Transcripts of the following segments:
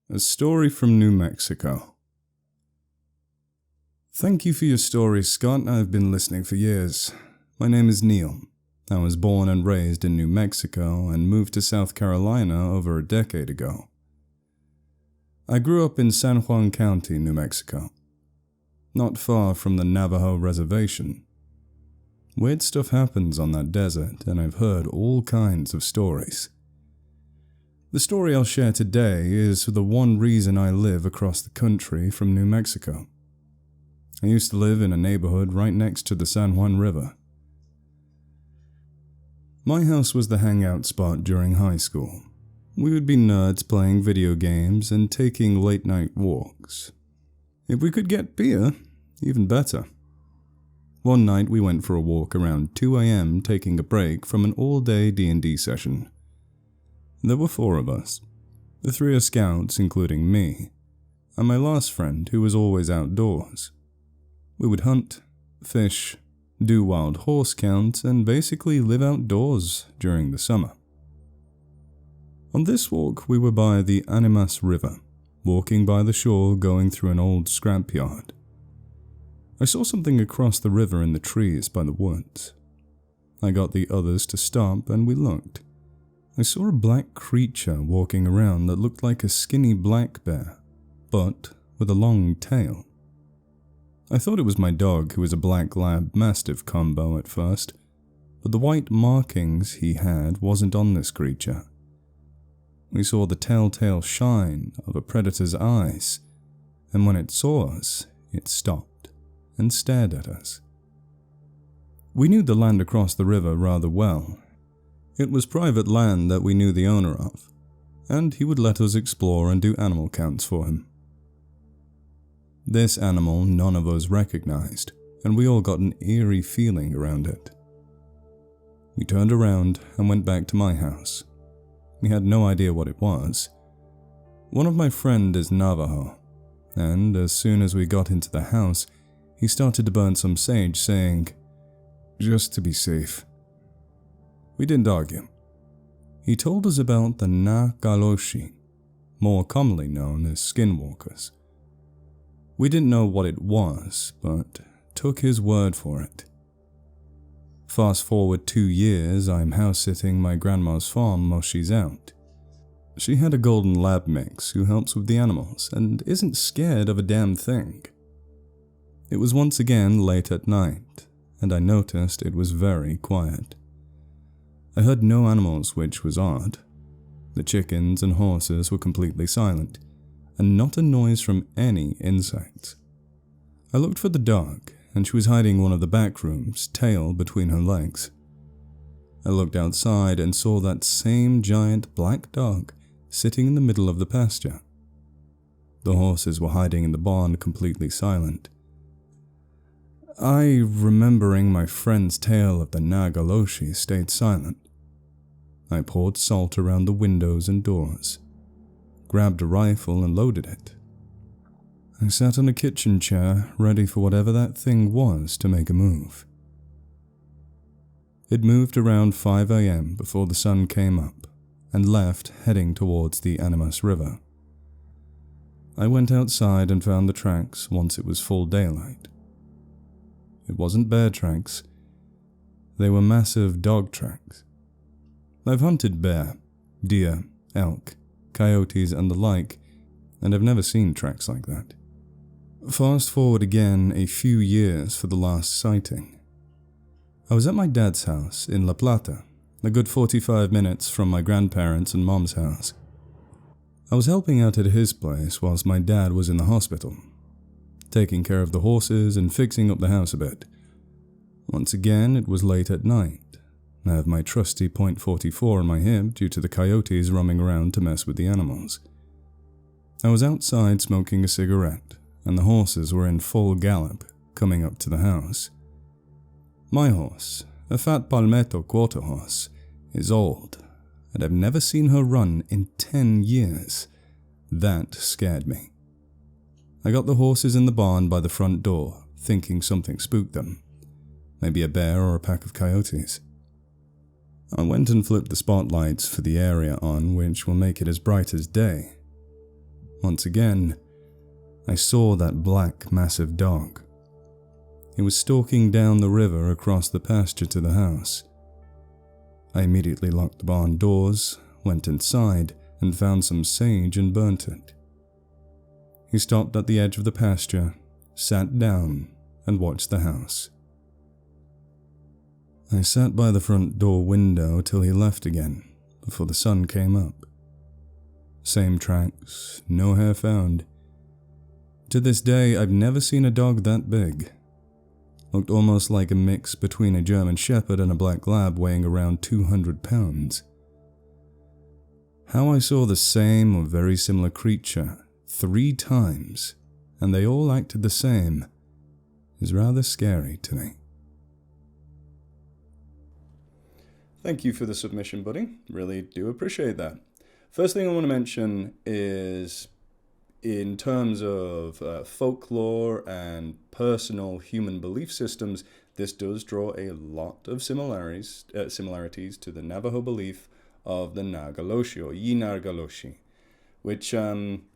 A story from New Mexico. Thank you for your story, Scott. I've been listening for years. My name is Neil. I was born and raised in New Mexico and moved to South Carolina over a decade ago. I grew up in San Juan County, New Mexico, not far from the Navajo reservation. Weird stuff happens on that desert, and I've heard all kinds of stories. The story I'll share today is the one reason I live across the country from New Mexico. I used to live in a neighborhood right next to the San Juan River. My house was the hangout spot during high school. We would be nerds playing video games and taking late-night walks. If we could get beer, even better. One night we went for a walk around 2 a.m. taking a break from an all-day D&D session. There were 4 of us. The 3 are scouts, including me, and my last friend who was always outdoors. We would hunt, fish, do wild horse counts, and basically live outdoors during the summer. On this walk we were by the Animas River, walking by the shore going through an old scrapyard. I saw something across the river in the trees by the woods. I got the others to stop and we looked. I saw a black creature walking around that looked like a skinny black bear, but with a long tail. I thought it was my dog, who was a black lab mastiff combo at first, but the white markings he had wasn't on this creature. We saw the telltale shine of a predator's eyes, and when it saw us, it stopped and stared at us. We knew the land across the river rather well. It was private land that we knew the owner of, and he would let us explore and do animal counts for him. This animal none of us recognized, and we all got an eerie feeling around it. We turned around and went back to my house. We had no idea what it was. One of my friends is Navajo, and as soon as we got into the house, he started to burn some sage, saying, "Just to be safe." We didn't argue. He told us about the narrates, more commonly known as skinwalkers. We didn't know what it was, but took his word for it. Fast forward 2 years, I'm house-sitting my grandma's farm while she's out. She had a golden lab mix who helps with the animals and isn't scared of a damn thing. It was once again late at night, and I noticed it was very quiet. I heard no animals, which was odd. The chickens and horses were completely silent, and not a noise from any insects. I looked for the dog, and she was hiding in one of the back rooms, tail between her legs. I looked outside and saw that same giant black dog sitting in the middle of the pasture. The horses were hiding in the barn, completely silent. I, remembering my friend's tale of the narrates, stayed silent. I poured salt around the windows and doors, grabbed a rifle and loaded it. I sat on a kitchen chair, ready for whatever that thing was to make a move. It moved around 5 a.m. before the sun came up, and left, heading towards the Animas River. I went outside and found the tracks once it was full daylight. It wasn't bear tracks. They were massive dog tracks. I've hunted bear, deer, elk, coyotes and the like, and I've never seen tracks like that. Fast forward again a few years for the last sighting. I was at my dad's house in La Plata, a good 45 minutes from my grandparents' and mom's house. I was helping out at his place whilst my dad was in the hospital, taking care of the horses and fixing up the house a bit. Once again, it was late at night. I have my trusty .44 on my hip due to the coyotes roaming around to mess with the animals. I was outside smoking a cigarette, and the horses were in full gallop, coming up to the house. My horse, a fat Palmetto quarter horse, is old, and I've never seen her run in 10 years. That scared me. I got the horses in the barn by the front door, thinking something spooked them. Maybe a bear or a pack of coyotes. I went and flipped the spotlights for the area on, which will make it as bright as day. Once again, I saw that black, massive dog. It was stalking down the river across the pasture to the house. I immediately locked the barn doors, went inside, and found some sage and burnt it. He stopped at the edge of the pasture, sat down, and watched the house. I sat by the front door window till he left again, before the sun came up. Same tracks, no hair found. To this day, I've never seen a dog that big. Looked almost like a mix between a German Shepherd and a black lab weighing around 200 pounds. How I saw the same or very similar creature 3 times, and they all acted the same, is rather scary to me. Thank you for the submission, buddy. Really do appreciate that. First thing I want to mention is, in terms of folklore and personal human belief systems, this does draw a lot of similarities to the Navajo belief of the Nagaloshi, or Yinargaloshi, which,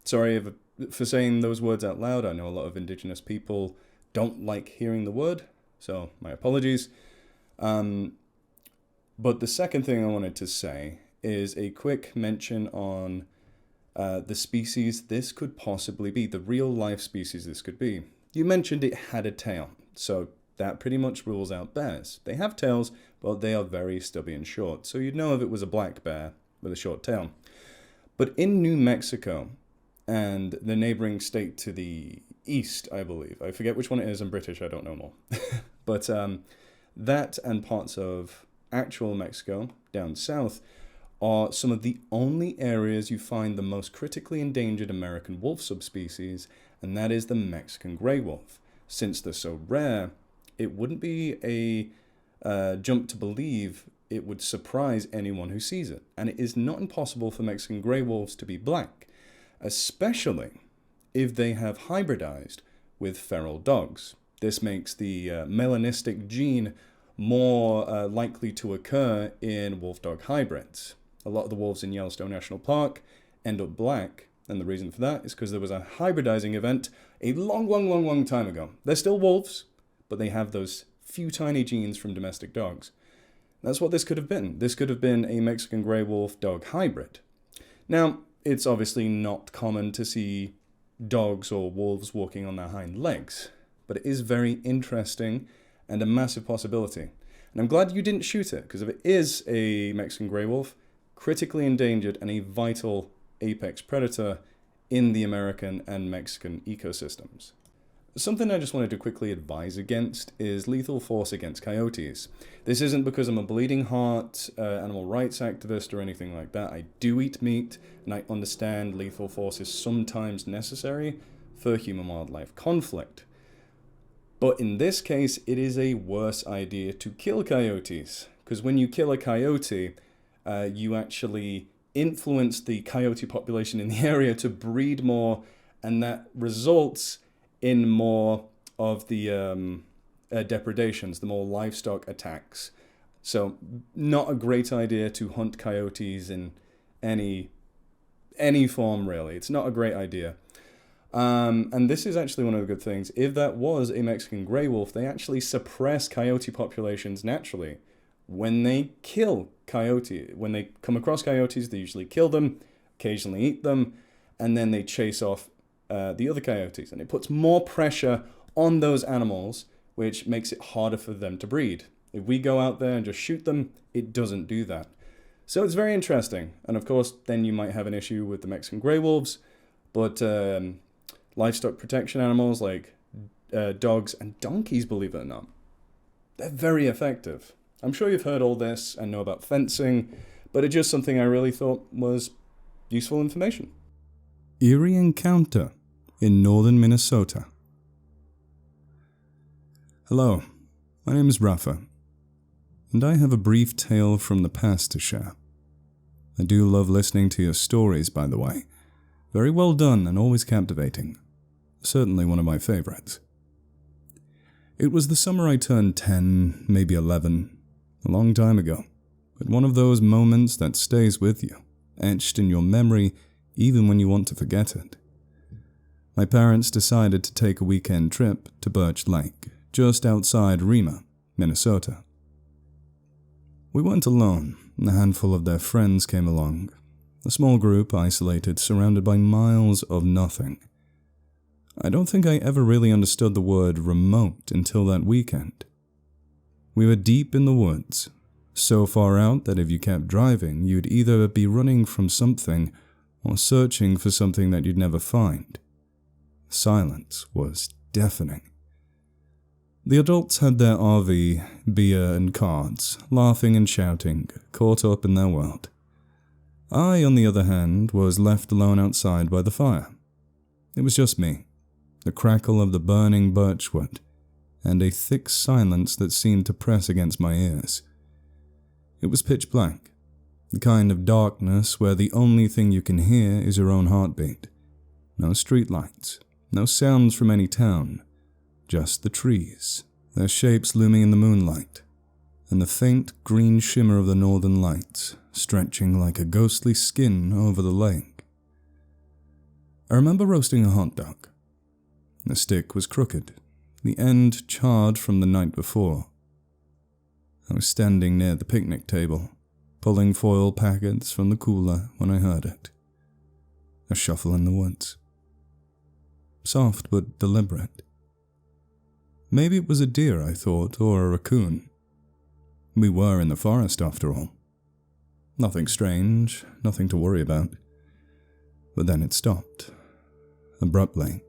sorry for saying those words out loud. I know a lot of indigenous people don't like hearing the word, so my apologies. But the second thing I wanted to say is a quick mention on the species this could possibly be, the real life species this could be. You mentioned it had a tail, so that pretty much rules out bears. They have tails, but they are very stubby and short, so you'd know if it was a black bear with a short tail. But in New Mexico and the neighboring state to the east, I believe, I forget which one it is, I'm British, I don't know more, but that and parts of actual Mexico down south are some of the only areas you find the most critically endangered American wolf subspecies, and that is the Mexican gray wolf. Since they're so rare, it wouldn't be a jump to believe it would surprise anyone who sees it. And it is not impossible for Mexican gray wolves to be black, especially if they have hybridized with feral dogs. This makes the melanistic gene more likely to occur in wolf-dog hybrids. A lot of the wolves in Yellowstone National Park end up black, and the reason for that is because there was a hybridizing event a long time ago. They're still wolves, but they have those few tiny genes from domestic dogs. That's what this could have been. This could have been a Mexican gray wolf dog hybrid. Now, it's obviously not common to see dogs or wolves walking on their hind legs, but it is very interesting and a massive possibility. And I'm glad you didn't shoot it, because if it is a Mexican gray wolf, critically endangered and a vital apex predator in the American and Mexican ecosystems. Something I just wanted to quickly advise against is lethal force against coyotes. This isn't because I'm a bleeding heart animal rights activist or anything like that. I do eat meat, and I understand lethal force is sometimes necessary for human-wildlife conflict. But in this case, it is a worse idea to kill coyotes, because when you kill a coyote, you actually influence the coyote population in the area to breed more, and that results in more of the depredations, the more livestock attacks. So not a great idea to hunt coyotes in any form, really. It's not a great idea. And this is actually one of the good things. If that was a Mexican gray wolf, they actually suppress coyote populations naturally. When they kill coyote, when they come across coyotes, they usually kill them, occasionally eat them, and then they chase off the other coyotes. And it puts more pressure on those animals, which makes it harder for them to breed. If we go out there and just shoot them, it doesn't do that. So it's very interesting. And of course, then you might have an issue with the Mexican gray wolves, but livestock protection animals like dogs and donkeys, believe it or not, they're very effective. I'm sure you've heard all this and know about fencing, but it's just something I really thought was useful information. Eerie encounter in northern Minnesota. Hello, my name is Rafa, and I have a brief tale from the past to share. I do love listening to your stories, by the way. Very well done and always captivating. Certainly one of my favorites. It was the summer I turned 10, maybe 11, a long time ago, but one of those moments that stays with you, etched in your memory even when you want to forget it. My parents decided to take a weekend trip to Birch Lake, just outside Rema, Minnesota. We weren't alone. A handful of their friends came along. A small group, isolated, surrounded by miles of nothing. I don't think I ever really understood the word remote until that weekend. We were deep in the woods, so far out that if you kept driving, you'd either be running from something or searching for something that you'd never find. Silence was deafening. The adults had their RV, beer and cards, laughing and shouting, caught up in their world. I, on the other hand, was left alone outside by the fire. It was just me, the crackle of the burning birchwood, and a thick silence that seemed to press against my ears. It was pitch black, the kind of darkness where the only thing you can hear is your own heartbeat. No streetlights, no sounds from any town, just the trees, their shapes looming in the moonlight, and the faint green shimmer of the northern lights stretching like a ghostly skin over the lake. I remember roasting a hot dog. The stick was crooked, the end charred from the night before. I was standing near the picnic table, pulling foil packets from the cooler when I heard it. A shuffle in the woods. Soft but deliberate. Maybe it was a deer, I thought, or a raccoon. We were in the forest, after all. Nothing strange, nothing to worry about. But then it stopped. Abruptly.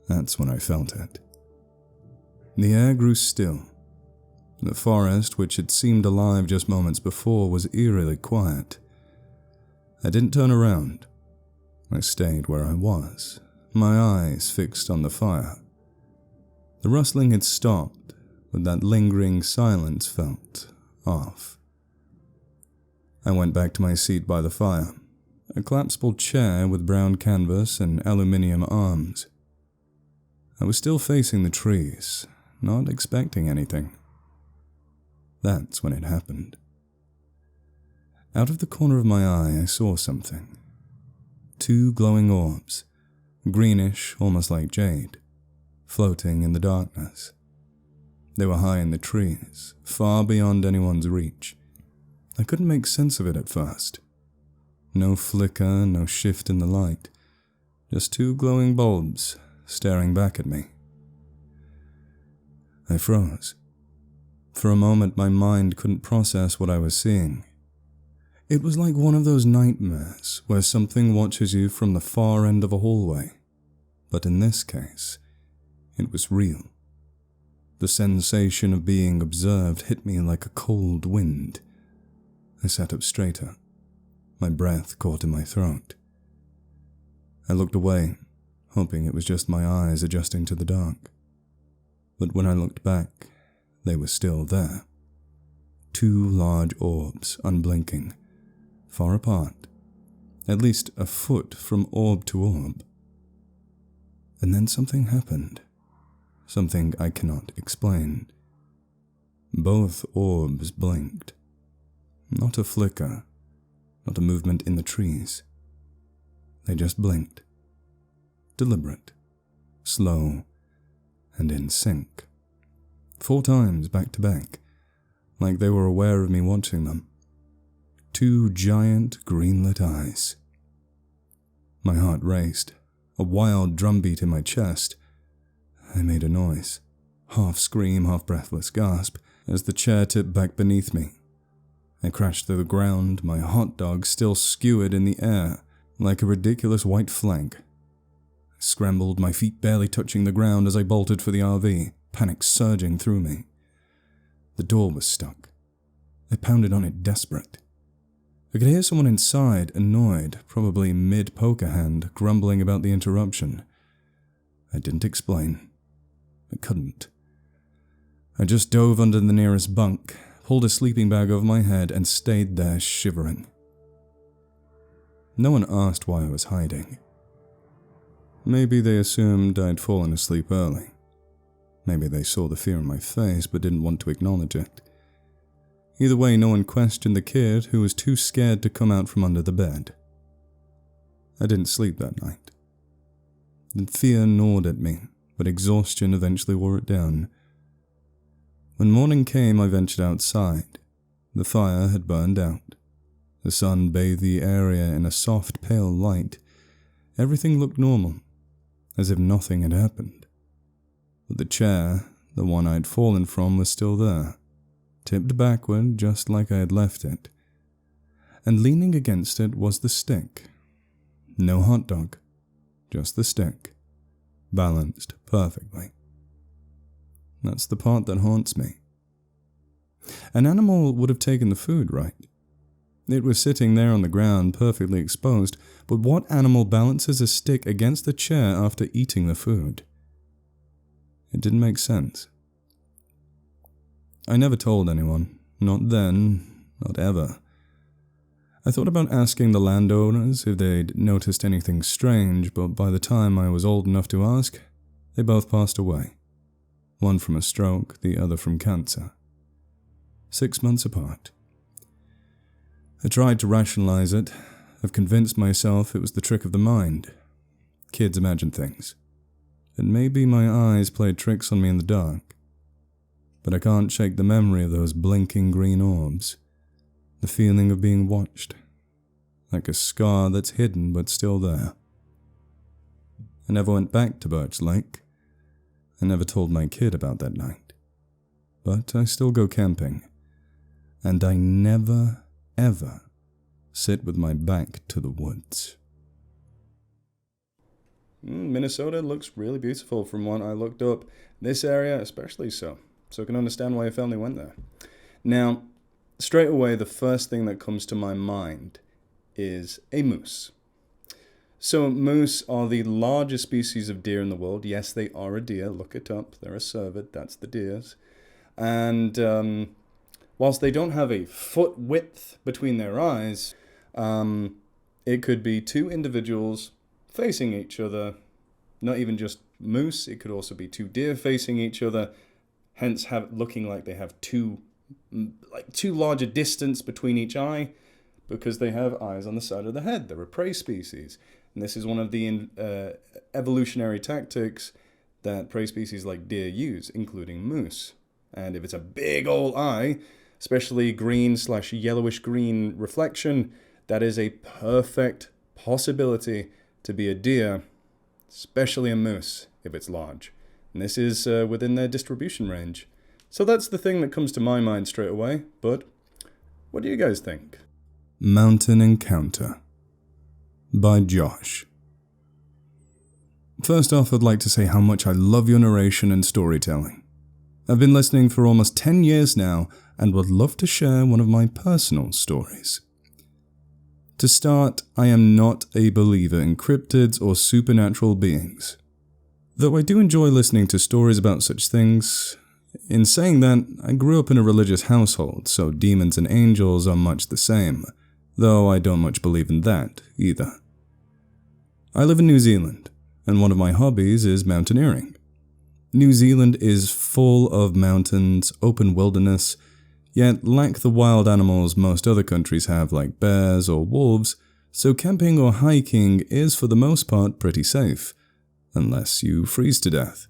That's when I felt it. The air grew still. The forest, which had seemed alive just moments before, was eerily quiet. I didn't turn around. I stayed where I was, my eyes fixed on the fire. The rustling had stopped, but that lingering silence felt off. I went back to my seat by the fire, a collapsible chair with brown canvas and aluminium arms. I was still facing the trees, not expecting anything. That's when it happened. Out of the corner of my eye, I saw something. 2 glowing orbs, greenish, almost like jade, floating in the darkness. They were high in the trees, far beyond anyone's reach. I couldn't make sense of it at first. No flicker, no shift in the light. Just 2 glowing bulbs staring back at me. I froze. For a moment, my mind couldn't process what I was seeing. It was like one of those nightmares where something watches you from the far end of a hallway. But in this case, it was real. The sensation of being observed hit me like a cold wind. I sat up straighter, my breath caught in my throat. I looked away, hoping it was just my eyes adjusting to the dark. But when I looked back, they were still there. 2 large orbs, unblinking, far apart, at least a foot from orb to orb. And then something happened, something I cannot explain. Both orbs blinked. Not a flicker, not a movement in the trees. They just blinked. Deliberate, slow, and in sync. 4 times back to back, like they were aware of me watching them. 2 giant green-lit eyes. My heart raced, a wild drumbeat in my chest. I made a noise, half scream, half breathless gasp, as the chair tipped back beneath me. I crashed to the ground, my hot dog still skewered in the air, like a ridiculous white flag. I scrambled, my feet barely touching the ground as I bolted for the RV, panic surging through me. The door was stuck. I pounded on it, desperate. I could hear someone inside, annoyed, probably mid-poker hand, grumbling about the interruption. I didn't explain. I couldn't. I just dove under the nearest bunk, pulled a sleeping bag over my head, and stayed there shivering. No one asked why I was hiding. Maybe they assumed I'd fallen asleep early. Maybe they saw the fear in my face but didn't want to acknowledge it. Either way, no one questioned the kid who was too scared to come out from under the bed. I didn't sleep that night. The fear gnawed at me, but exhaustion eventually wore it down. When morning came, I ventured outside. The fire had burned out. The sun bathed the area in a soft, pale light. Everything looked normal, as if nothing had happened. But the chair, the one I'd fallen from, was still there, tipped backward just like I had left it. And leaning against it was the stick. No hot dog, just the stick, balanced perfectly. That's the part that haunts me. An animal would have taken the food, right? It was sitting there on the ground, perfectly exposed, but what animal balances a stick against the chair after eating the food? It didn't make sense. I never told anyone, not then, not ever. I thought about asking the landowners if they'd noticed anything strange, but by the time I was old enough to ask, they both passed away. One from a stroke, the other from cancer. 6 months apart. I tried to rationalize it. I've convinced myself it was the trick of the mind. Kids imagine things. And maybe my eyes played tricks on me in the dark. But I can't shake the memory of those blinking green orbs. The feeling of being watched. Like a scar that's hidden but still there. I never went back to Birch Lake. I never told my kid about that night. But I still go camping. And I never, ever sit with my back to the woods. Minnesota looks really beautiful from what I looked up. This area especially so. So I can understand why your family went there. Now, straight away, the first thing that comes to my mind is a moose. So moose are the largest species of deer in the world. Yes, they are a deer. Look it up. They're a cervid. That's the deers. And whilst they don't have a foot width between their eyes, it could be two individuals facing each other. Not even just moose. It could also be two deer facing each other. Hence, looking like they have too large a distance between each eye, because they have eyes on the side of the head. They're a prey species. And this is one of the evolutionary tactics that prey species like deer use, including moose. And if it's a big old eye, especially green/yellowish-green reflection, that is a perfect possibility to be a deer, especially a moose if it's large. And this is within their distribution range. So that's the thing that comes to my mind straight away. But what do you guys think? Mountain Encounter by Josh. First off, I'd like to say how much I love your narration and storytelling. I've been listening for almost 10 years now and would love to share one of my personal stories. To start, I am not a believer in cryptids or supernatural beings. Though I do enjoy listening to stories about such things. In saying that, I grew up in a religious household, so demons and angels are much the same, though I don't much believe in that either. I live in New Zealand, and one of my hobbies is mountaineering. New Zealand is full of mountains, open wilderness, yet lack the wild animals most other countries have like bears or wolves, so camping or hiking is for the most part pretty safe, unless you freeze to death.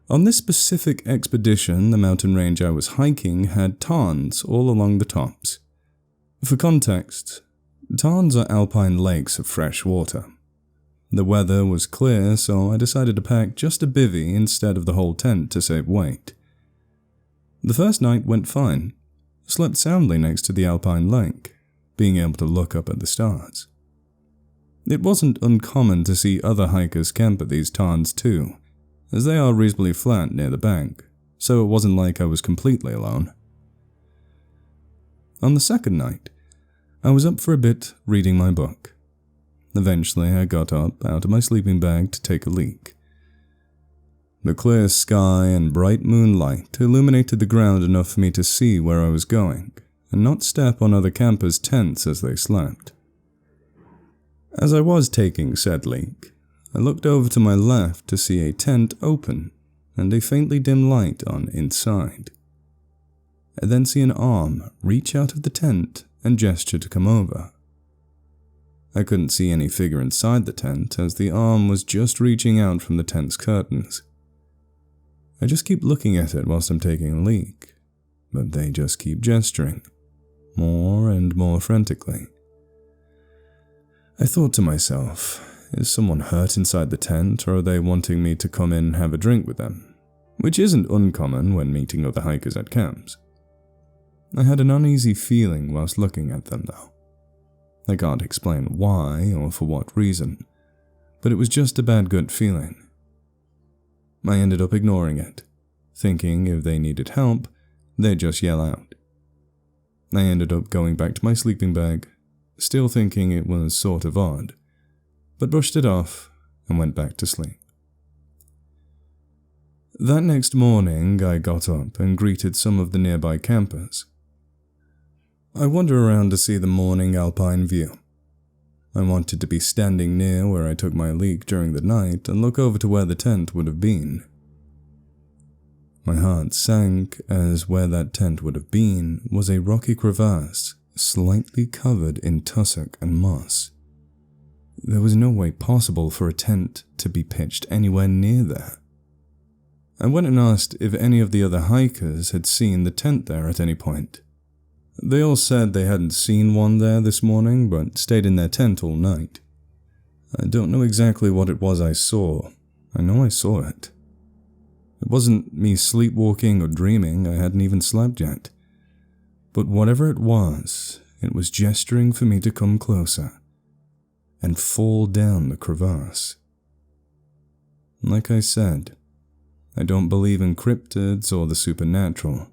On this specific expedition, the mountain range I was hiking had tarns all along the tops. For context, tarns are alpine lakes of fresh water. The weather was clear, so I decided to pack just a bivvy instead of the whole tent to save weight. The first night went fine. Slept soundly next to the alpine lake, being able to look up at the stars. It wasn't uncommon to see other hikers camp at these tarns too, as they are reasonably flat near the bank, so it wasn't like I was completely alone. On the second night, I was up for a bit reading my book. Eventually, I got up out of my sleeping bag to take a leak. The clear sky and bright moonlight illuminated the ground enough for me to see where I was going, and not step on other campers' tents as they slept. As I was taking said leak, I looked over to my left to see a tent open and a faintly dim light on inside. I then see an arm reach out of the tent and gesture to come over. I couldn't see any figure inside the tent as the arm was just reaching out from the tent's curtains. I just keep looking at it whilst I'm taking a leak, but they just keep gesturing, more and more frantically. I thought to myself, is someone hurt inside the tent, or are they wanting me to come in and have a drink with them? Which isn't uncommon when meeting other hikers at camps. I had an uneasy feeling whilst looking at them though. I can't explain why or for what reason, but it was just a bad gut feeling. I ended up ignoring it, thinking if they needed help, they'd just yell out. I ended up going back to my sleeping bag, still thinking it was sort of odd, but brushed it off and went back to sleep. That next morning, I got up and greeted some of the nearby campers. I wandered around to see the morning alpine view. I wanted to be standing near where I took my leak during the night and look over to where the tent would have been. My heart sank as where that tent would have been was a rocky crevasse slightly covered in tussock and moss. There was no way possible for a tent to be pitched anywhere near there. I went and asked if any of the other hikers had seen the tent there at any point. They all said they hadn't seen one there this morning, but stayed in their tent all night. I don't know exactly what it was I saw. I know I saw it. It wasn't me sleepwalking or dreaming, I hadn't even slept yet. But whatever it was gesturing for me to come closer and fall down the crevasse. Like I said, I don't believe in cryptids or the supernatural.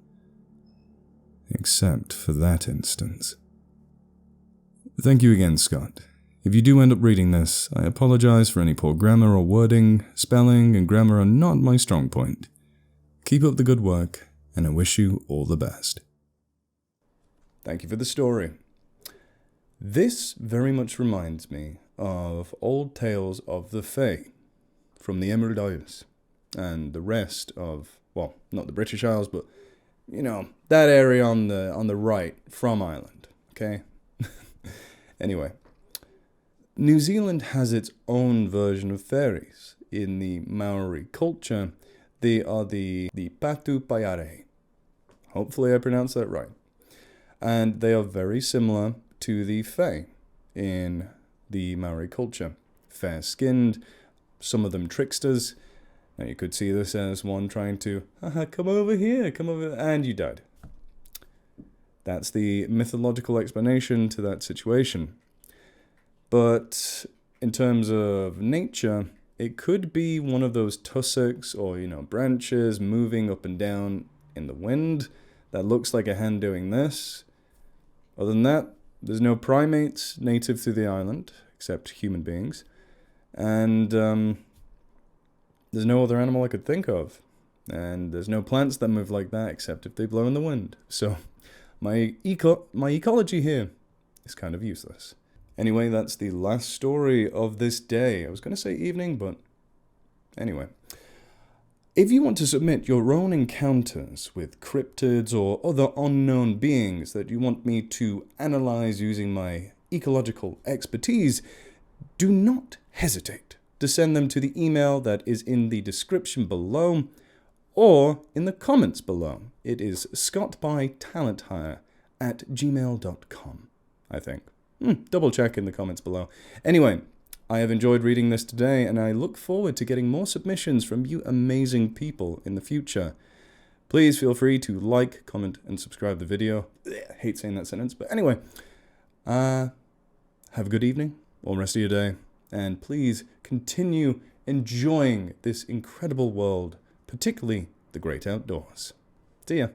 Except for that instance. Thank you again, Scott. If you do end up reading this, I apologize for any poor grammar or wording. Spelling and grammar are not my strong point. Keep up the good work, and I wish you all the best. Thank you for the story. This very much reminds me of old tales of the Fae from the Emerald Isles and the rest of, well, not the British Isles, but you know, that area on the right from Ireland, okay? Anyway, New Zealand has its own version of fairies. In the Maori culture, they are the Patu Paiare. Hopefully I pronounced that right. And they are very similar to the Fae in the Maori culture. Fair-skinned, some of them tricksters. Now you could see this as one trying to, come over here, and you died. That's the mythological explanation to that situation. But in terms of nature, it could be one of those tussocks or, branches moving up and down in the wind that looks like a hand doing this. Other than that, there's no primates native to the island, except human beings. And there's no other animal I could think of. And there's no plants that move like that except if they blow in the wind. So my ecology here is kind of useless. Anyway, that's the last story of this day. I was going to say evening, but anyway. If you want to submit your own encounters with cryptids or other unknown beings that you want me to analyze using my ecological expertise, do not hesitate to send them to the email that is in the description below or in the comments below. It is scottbytalenthire@gmail.com, I think. Double check in the comments below. Anyway, I have enjoyed reading this today, and I look forward to getting more submissions from you amazing people in the future. Please feel free to like, comment, and subscribe the video. I hate saying that sentence, but anyway. Have a good evening or rest of your day, and please continue enjoying this incredible world, particularly the great outdoors. See ya.